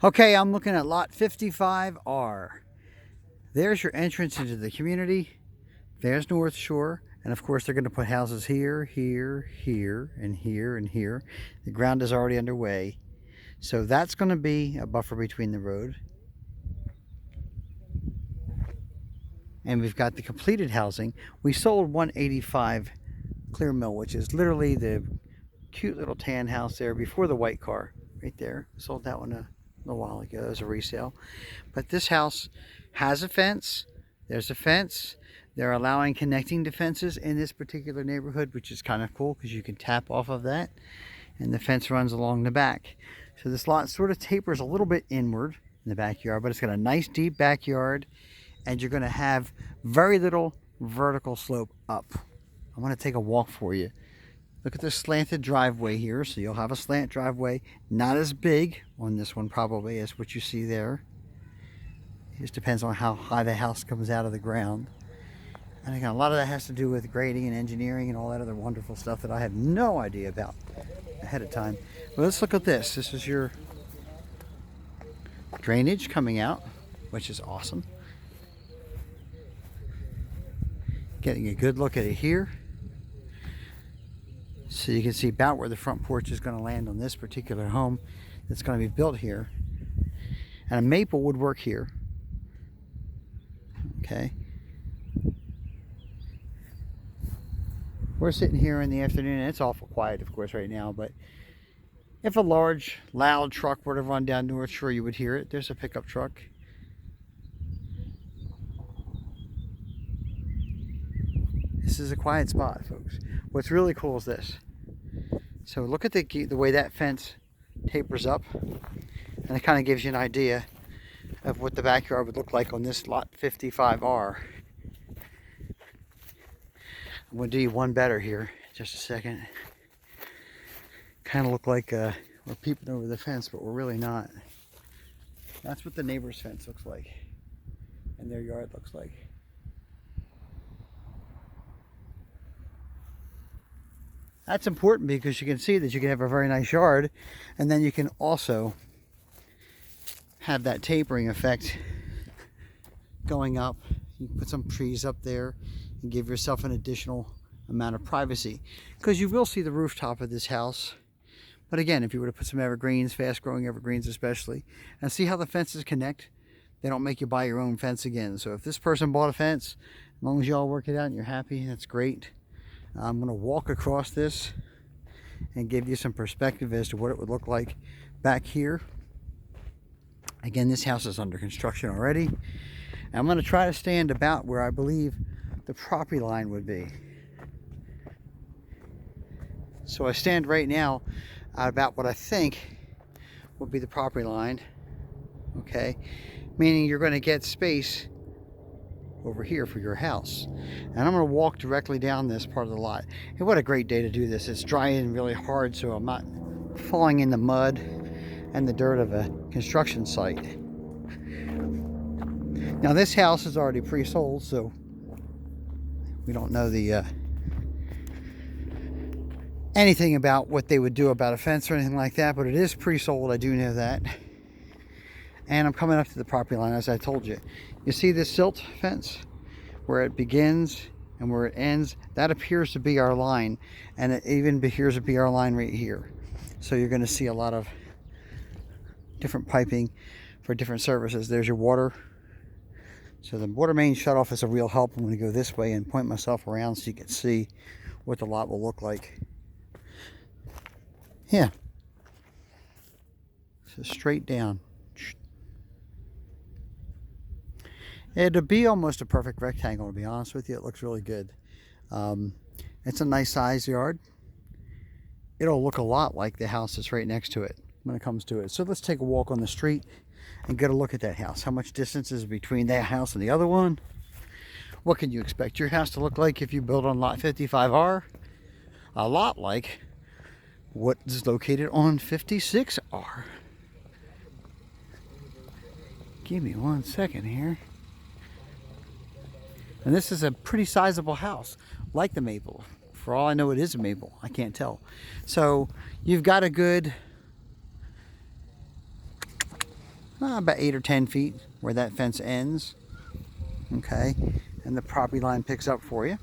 Okay, I'm looking at lot 55R. There's your entrance into the community. There's North Shore. And of course, they're going to put houses here, here, here, and here, and here. The ground is already underway. So that's going to be a buffer between the road. And we've got the completed housing. We sold 185 Clear Mill, which is literally the cute little tan house there before the white car right there. Sold that one a little while ago as a resale. But this house has a fence. There's a fence. They're allowing connecting to fences in this particular neighborhood, which is kind of cool because you can tap off of that. And the fence runs along the back. So this lot sort of tapers a little bit inward in the backyard, but it's got a nice deep backyard, and you're going to have very little vertical slope up. I want to take a walk for you. Look at this slanted driveway here. So you'll have a slant driveway, not as big on this one probably as what you see there. It just depends on how high the house comes out of the ground. And again, a lot of that has to do with grading and engineering and all that other wonderful stuff that I had no idea about ahead of time. But let's look at this. This is your drainage coming out, which is awesome. Getting a good look at it here. So you can see about where the front porch is going to land on this particular home that's going to be built here. And a maple would work here. Okay. We're sitting here in the afternoon, and it's awful quiet, of course, right now, but if a large, loud truck were to run down North Shore, you would hear it. There's a pickup truck. This is a quiet spot, folks. What's really cool is this. So look at the way that fence tapers up, and it kind of gives you an idea of what the backyard would look like on this lot 55R. I'm going to do you one better here in just a second. Kind of look like we're peeping over the fence, but we're really not. That's what the neighbor's fence looks like, and their yard looks like. That's important because you can see that you can have a very nice yard, and then you can also have that tapering effect going up. You can put some trees up there and give yourself an additional amount of privacy, because you will see the rooftop of this house. But again, if you were to put some evergreens, fast growing evergreens especially, and see how the fences connect, they don't make you buy your own fence again. So if this person bought a fence, as long as you all work it out and you're happy, that's great. I'm going to walk across this and give you some perspective as to what it would look like back here. Again, this house is under construction already. I'm going to try to stand about where I believe the property line would be. So I stand right now about what I think would be the property line. Okay, meaning you're going to get space over here for your house. And I'm going to walk directly down this part of the lot. And what a great day to do this. It's drying really hard, so I'm not falling in the mud and the dirt of a construction site. Now this house is already pre-sold, so we don't know the anything about what they would do about a fence or anything like that, but it is pre-sold, I do know that. And I'm coming up to the property line, as I told you. You see this silt fence? Where it begins and where it ends, that appears to be our line. And it even appears to be our line right here. So you're going to see a lot of different piping for different services. There's your water. So the water main shutoff is a real help. I'm going to go this way and point myself around so you can see what the lot will look like. Yeah. So straight down. It'll be almost a perfect rectangle, to be honest with you. It looks really good. It's a nice size yard. It'll look a lot like the house that's right next to it when it comes to it. So let's take a walk on the street and get a look at that house. How much distance is between that house and the other one? What can you expect your house to look like if you build on lot 55R? A lot like what is located on 56R. Give me 1 second here. And this is a pretty sizable house, like the maple. For all I know, it is a maple. I can't tell. So you've got a good about 8 or 10 feet where that fence ends. Okay, and the property line picks up for you.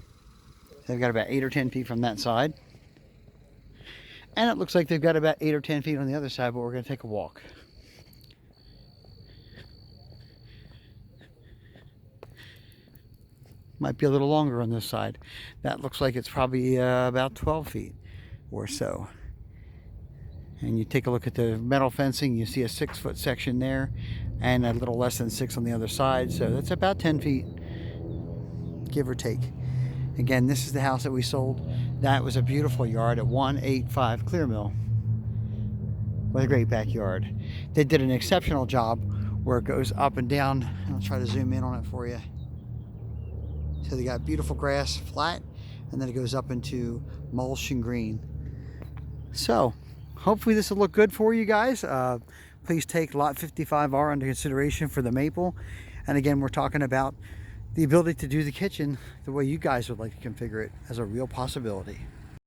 They've got about 8 or 10 feet from that side. And it looks like they've got about 8 or 10 feet on the other side, but we're going to take a walk. Might be a little longer on this side. That looks like it's probably about 12 feet or so. And you take a look at the metal fencing, you see a 6-foot section there and a little less than 6 on the other side. So that's about 10 feet, give or take. Again, this is the house that we sold. That was a beautiful yard at 185 Clear Mill with a great backyard. They did an exceptional job where it goes up and down. I'll try to zoom in on it for you. So they got beautiful grass, flat, and then it goes up into mulch and green. So hopefully this will look good for you guys. Please take lot 55R under consideration for the maple. And again, we're talking about the ability to do the kitchen the way you guys would like to configure it as a real possibility.